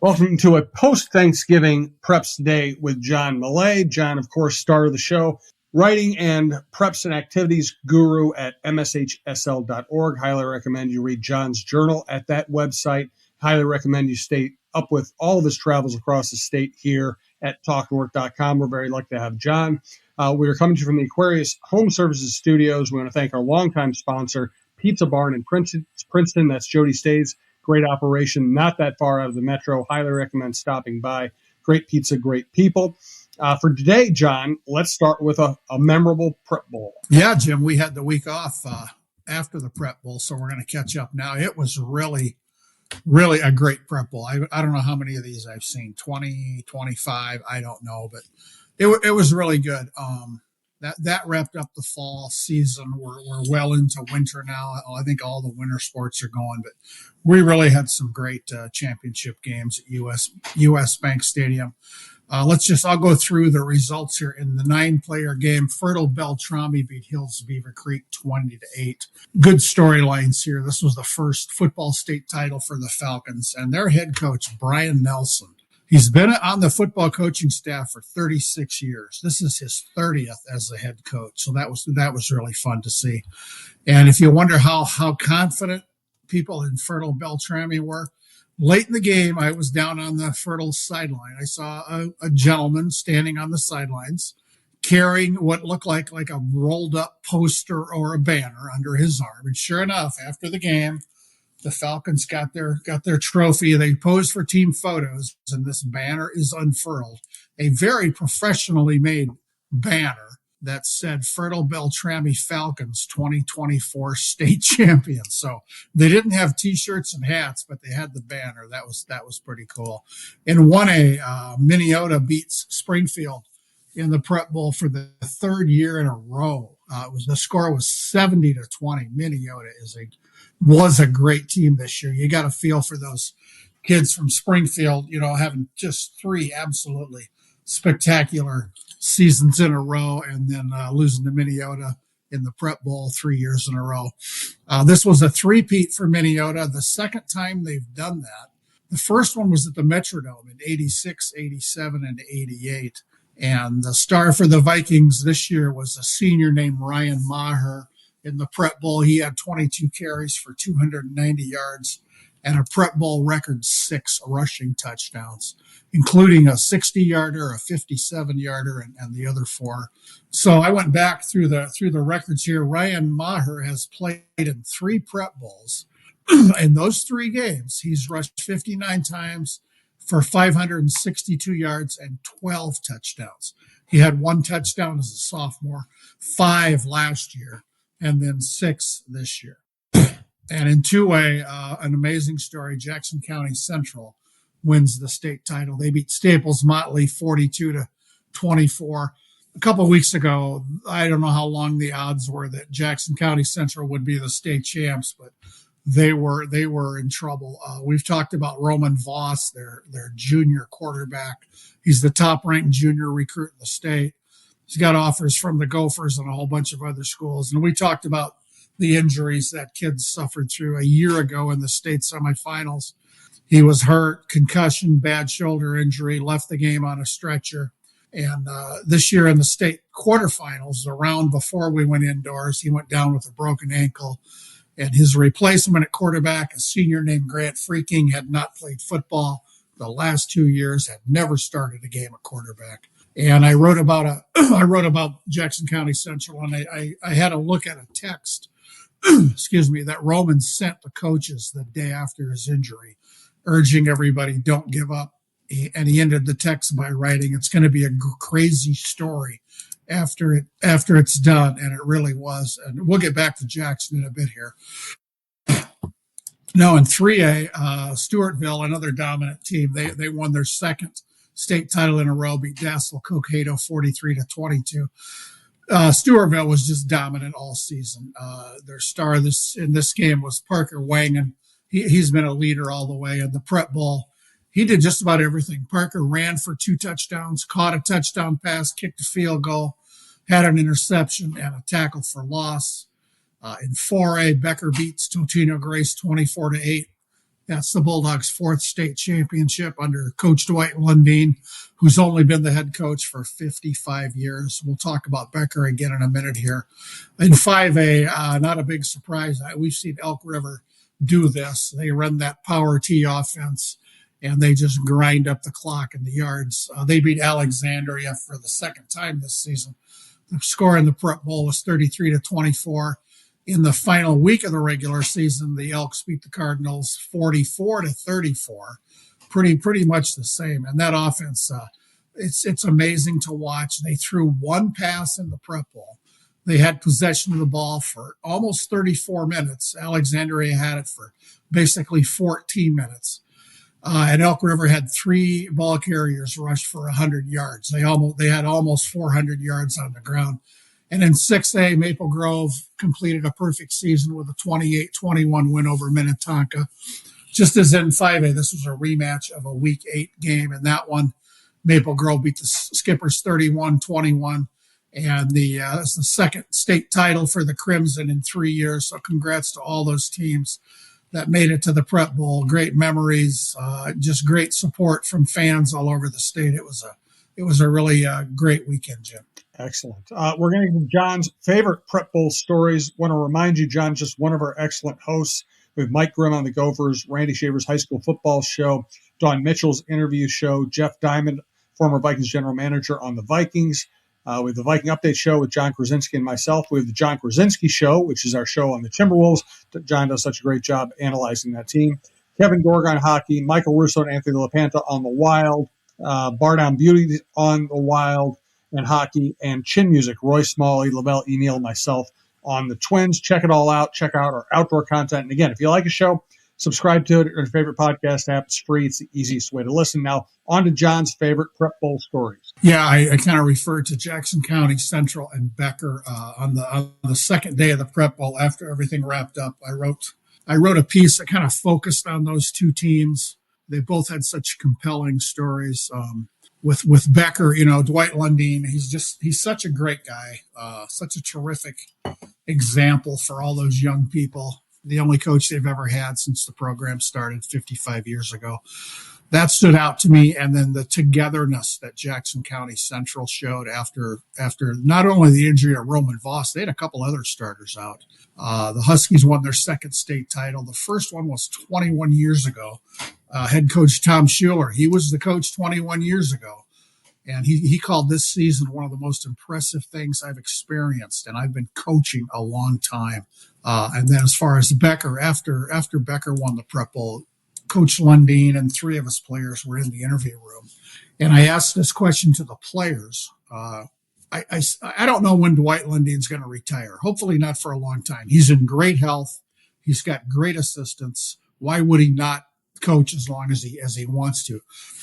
Welcome to a post-Thanksgiving Preps Day with John Millea. John, of course, star of the show, writing and preps and activities guru at MSHSL.org. Highly recommend you read John's journal at that website. Highly recommend you stay up with all of his travels across the state here at talkandwork.com. We're very lucky to have John. We are coming to you from the Aquarius Home Services Studios. We want to thank our longtime sponsor, Pizza Barn in Princeton. That's Jody Stays. Great operation, not that far out of the metro. Highly recommend stopping by. Great pizza, great people. For today, John, let's start with a memorable Prep Bowl. Yeah, Jim, we had the week off after the Prep Bowl, so we're going to catch up now. It was really a great Prep Bowl. I don't know how many of these I've seen, 20, 25, I don't know, but it was really good. That wrapped up the fall season. We're well into winter now. I think all the winter sports are going, but we really had some great championship games at US Bank Stadium. I'll go through the results here. In the 9-player game, Fertile Beltrami beat Hills Beaver Creek 20-8. Good storylines here. This was the first football state title for the Falcons, and their head coach, Brian Nelson. He's been on the football coaching staff for 36 years. This is his 30th as the head coach. So that was really fun to see. And if you wonder how confident people in Fertile Beltrami were, late in the game, I was down on the Fertile sideline. I saw a gentleman standing on the sidelines carrying what looked like a rolled up poster or a banner under his arm. And sure enough, after the game, the Falcons got their trophy. They posed for team photos, and this banner is unfurled. A very professionally made banner that said Fertile Beltrami Falcons 2024 state champions. So they didn't have T-shirts and hats, but they had the banner. That was pretty cool. In 1A, Minneota beats Springfield in the Prep Bowl for the third year in a row. The score was 70-20. Minneota was a great team this year. You got a feel for those kids from Springfield, having just 3 absolutely spectacular seasons in a row, and then losing to Minneota in the Prep Bowl 3 years in a row. This was a three-peat for Minneota, the second time they've done that. The first one was at the Metrodome in 86, 87, and 88. And the star for the Vikings this year was a senior named Ryan Maher. In the Prep Bowl, he had 22 carries for 290 yards and a Prep Bowl record 6 rushing touchdowns, including a 60-yarder, a 57-yarder, and the other 4. So I went back through the records here. Ryan Maher has played in 3 Prep Bowls. In those 3 games, he's rushed 59 times for 562 yards and 12 touchdowns. He had 1 touchdown as a sophomore, 5 last year, and then 6 this year. And in 2A, an amazing story, Jackson County Central wins the state title. They beat Staples Motley 42-24. A couple of weeks ago, I don't know how long the odds were that Jackson County Central would be the state champs, but they were in trouble. We've talked about Roman Voss, their junior quarterback. He's the top-ranked junior recruit in the state. He's got offers from the Gophers and a whole bunch of other schools. And we talked about the injuries that kid suffered through a year ago in the state semifinals. He was hurt, concussion, bad shoulder injury, left the game on a stretcher. And this year in the state quarterfinals, the round before we went indoors, he went down with a broken ankle. And his replacement at quarterback, a senior named Grant Freaking, had not played football the last 2 years, had never started a game at quarterback. And I wrote about Jackson County Central, and I had a look at a text, that Roman sent the coaches the day after his injury, urging everybody, don't give up. And he ended the text by writing, it's going to be a crazy story after it's done. And it really was. And we'll get back to Jackson in a bit here. Now in 3A, Stewartville, another dominant team, they won their second state title in a row, beat Dassel Cokato 43-22. Stewartville was just dominant all season. Their star in this game was Parker Wangan. He's been a leader all the way in the Prep Bowl. He did just about everything. Parker ran for 2 touchdowns, caught a touchdown pass, kicked a field goal, had an interception, and a tackle for loss. In 4A, Becker beats Totino Grace 24-8. That's the Bulldogs' fourth state championship under Coach Dwight Lundeen, who's only been the head coach for 55 years. We'll talk about Becker again in a minute here. In 5A, not a big surprise. We've seen Elk River do this. They run that power T offense, and they just grind up the clock in the yards. They beat Alexandria for the second time this season. The score in the Prep Bowl was 33-24. In the final week of the regular season, the Elks beat the Cardinals 44-34. Pretty much the same. And that offense, it's amazing to watch. They threw one pass in the Prep Bowl. They had possession of the ball for almost 34 minutes. Alexandria had it for basically 14 minutes. And Elk River had 3 ball carriers rush for 100 yards. They had almost 400 yards on the ground. And in 6A, Maple Grove completed a perfect season with a 28-21 win over Minnetonka. Just as in 5A, this was a rematch of a Week 8 game. And that one, Maple Grove beat the Skippers 31-21. And that's the second state title for the Crimson in 3 years. So congrats to all those teams that made it to the Prep Bowl. Great memories, just great support from fans all over the state. It was a really great weekend, Jim. Excellent. We're going to get John's favorite Prep Bowl stories. Want to remind you, John's just one of our excellent hosts. We have Mike Grimm on the Gophers, Randy Shaver's high school football show, Don Mitchell's interview show, Jeff Diamond, former Vikings general manager, on the Vikings. We have the Viking Update show with John Krasinski and myself. We have the John Krasinski show, which is our show on the Timberwolves. John does such a great job analyzing that team. Kevin Gorg on hockey, Michael Russo and Anthony LaPanta on the Wild, Bar Down Beauty on the Wild and hockey, and Chin Music, Roy Smalley, Lavelle E. Neal, myself on the Twins. Check it all out. Check out our outdoor content. And again, if you like a show, subscribe to it in your favorite podcast app. It's free. It's the easiest way to listen. Now, on to John's favorite Prep Bowl stories. Yeah, I kind of referred to Jackson County Central and Becker on the second day of the Prep Bowl. After everything wrapped up, I wrote a piece that kind of focused on those two teams. They both had such compelling stories. With Becker, Dwight Lundeen, he's such a great guy, such a terrific example for all those young people. The only coach they've ever had since the program started 55 years ago. That stood out to me. And then the togetherness that Jackson County Central showed after not only the injury of Roman Voss, they had a couple other starters out. The Huskies won their second state title. The first one was 21 years ago. Head coach Tom Schuler, he was the coach 21 years ago. And he called this season one of the most impressive things I've experienced. And I've been coaching a long time. And then as far as Becker, after Becker won the Prep Bowl, Coach Lundeen and 3 of his players were in the interview room. And I asked this question to the players. I don't know when Dwight Lundeen's going to retire. Hopefully not for a long time. He's in great health. He's got great assistance. Why would he not coach as long as he wants to?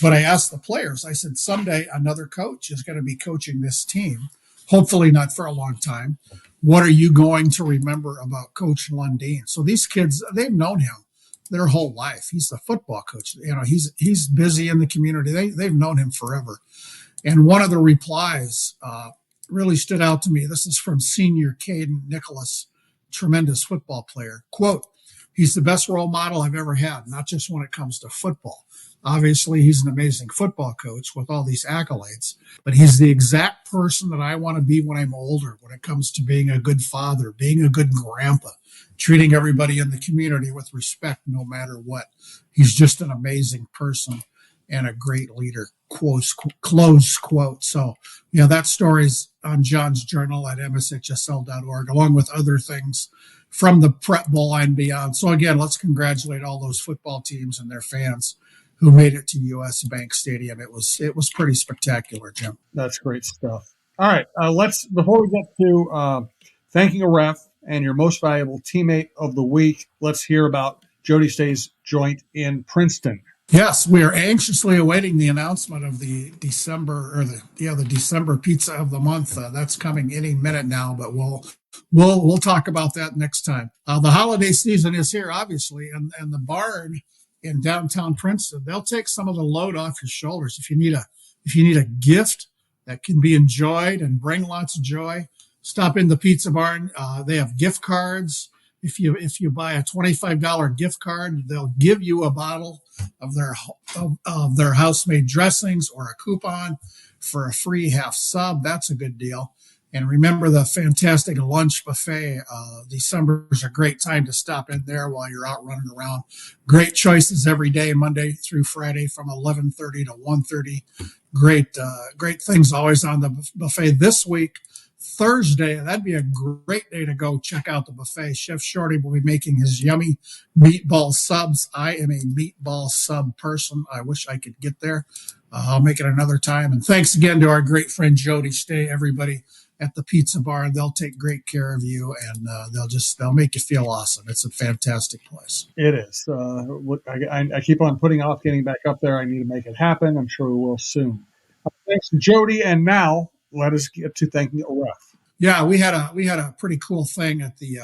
But I asked the players, I said, someday another coach is going to be coaching this team. Hopefully not for a long time. What are you going to remember about Coach Lundeen? So these kids, they've known him their whole life. He's the football coach. He's busy in the community. They've known him forever. And one of the replies really stood out to me. This is from senior Caden Nicholas, tremendous football player. Quote, "He's the best role model I've ever had, not just when it comes to football. Obviously, he's an amazing football coach with all these accolades, but he's the exact person that I want to be when I'm older, when it comes to being a good father, being a good grandpa, treating everybody in the community with respect no matter what. He's just an amazing person and a great leader." Close quote. So, that story's on John's journal at MSHSL.org, along with other things from the Prep Bowl and beyond. So again, let's congratulate all those football teams and their fans who made it to U.S. Bank Stadium. It was pretty spectacular, Jim. That's great stuff. All right, before we get to thanking a ref and your most valuable teammate of the week, let's hear about Jody Stay's joint in Princeton. Yes, we are anxiously awaiting the announcement of the December pizza of the month. That's coming any minute now, but we'll talk about that next time. The holiday season is here, obviously, and the barn in downtown Princeton, they'll take some of the load off your shoulders. If you need a gift that can be enjoyed and bring lots of joy, stop in the Pizza Barn. They have gift cards. If you buy a $25 gift card, they'll give you a bottle of their house-made dressings or a coupon for a free half sub. That's a good deal. And remember the fantastic lunch buffet. December is a great time to stop in there while you're out running around. Great choices every day, Monday through Friday from 11:30 to 1:30. Great things always on the buffet. This week, Thursday, that'd be a great day to go check out the buffet. Chef Shorty will be making his yummy meatball subs. I am a meatball sub person. I wish I could get there. I'll make it another time. And thanks again to our great friend Jody Stay, everybody at the pizza bar. They'll take great care of you, and they'll make you feel awesome. It's a fantastic place. It is. I keep on putting off getting back up there. I need to make it happen. I'm sure we will soon. Thanks to Jody, and now let us get to thanking a ref. Yeah, we had a pretty cool thing at the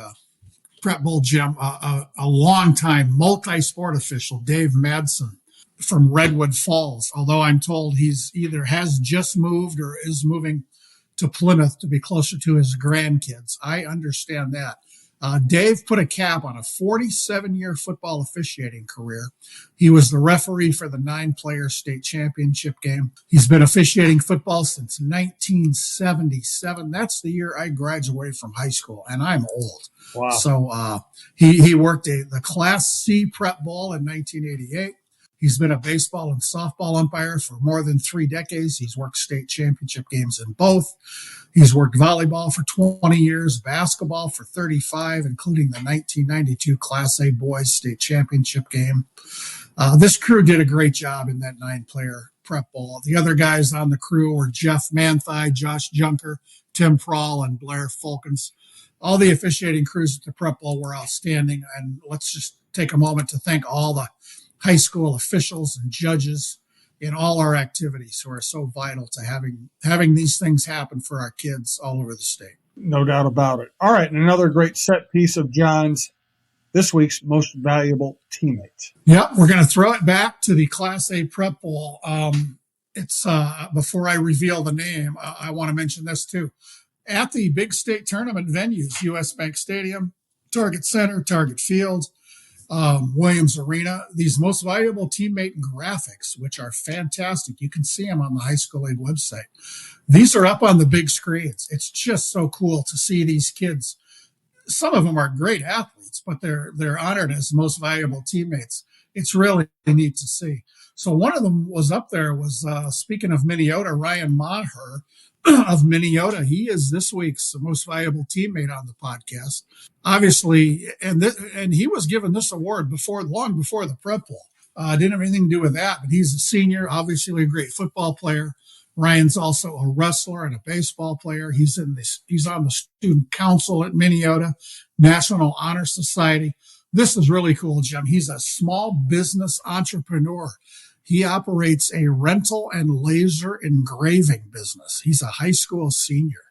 Prep Bowl gym. A longtime multi-sport official, Dave Madsen from Redwood Falls. Although I'm told he's either has just moved or is moving to Plymouth to be closer to his grandkids. I understand that. Dave put a cap on a 47-year football officiating career. He was the referee for the 9-player state championship game. He's been officiating football since 1977. That's the year I graduated from high school, and I'm old. Wow. So he worked the Class C Prep Bowl in 1988. He's been a baseball and softball umpire for more than 3 decades. He's worked state championship games in both. He's worked volleyball for 20 years, basketball for 35, including the 1992 Class A boys state championship game. This crew did a great job in that 9-player Prep Bowl. The other guys on the crew were Jeff Manthai, Josh Junker, Tim Prawl, and Blair Fulkins. All the officiating crews at the Prep Bowl were outstanding, and let's just take a moment to thank all the high school officials and judges in all our activities who are so vital to having these things happen for our kids all over the state. No doubt about it. All right, and another great set piece of John's this week's most valuable teammate. Yep, we're going to throw it back to the Class A Prep Bowl. It's before I reveal the name, I want to mention this too. At the big state tournament venues, U.S. Bank Stadium, Target Center, Target Field, Williams Arena, these most valuable teammate graphics, which are fantastic. You can see them on the High School Aid website. These are up on the big screens. It's just so cool to see these kids. Some of them are great athletes, but they're honored as most valuable teammates. It's really neat to see. So one of them was up there was, speaking of Minneota, Ryan Maher of Minneota. He is this week's most valuable teammate on the podcast. Obviously, and he was given this award long before the Prep Bowl. Didn't have anything to do with that, but he's a senior, obviously a great football player. Ryan's also a wrestler and a baseball player. He's on the student council at Minneota, National Honor Society. This is really cool, Jim. He's a small business entrepreneur. He operates a rental and laser engraving business. He's a high school senior.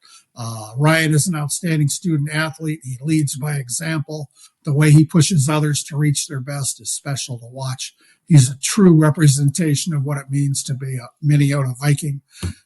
Ryan is an outstanding student athlete. He leads by example. The way he pushes others to reach their best is special to watch. He's a true representation of what it means to be a Minnesota Viking.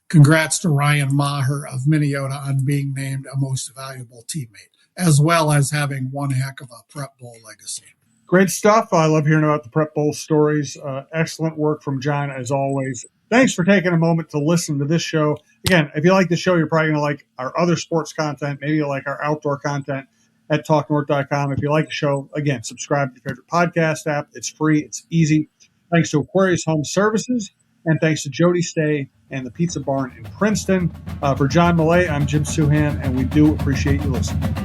Congrats to Ryan Maher of Minnesota on being named a most valuable teammate, as well as having one heck of a Prep Bowl legacy. Great stuff. I love hearing about the Prep Bowl stories. Excellent work from John, as always. Thanks for taking a moment to listen to this show. Again, if you like the show, you're probably going to like our other sports content. Maybe you like our outdoor content at talknorth.com. If you like the show, again, subscribe to your favorite podcast app. It's free. It's easy. Thanks to Aquarius Home Services, and thanks to Jody Stay and the Pizza Barn in Princeton. For John Millea, I'm Jim Suhan, and we do appreciate you listening.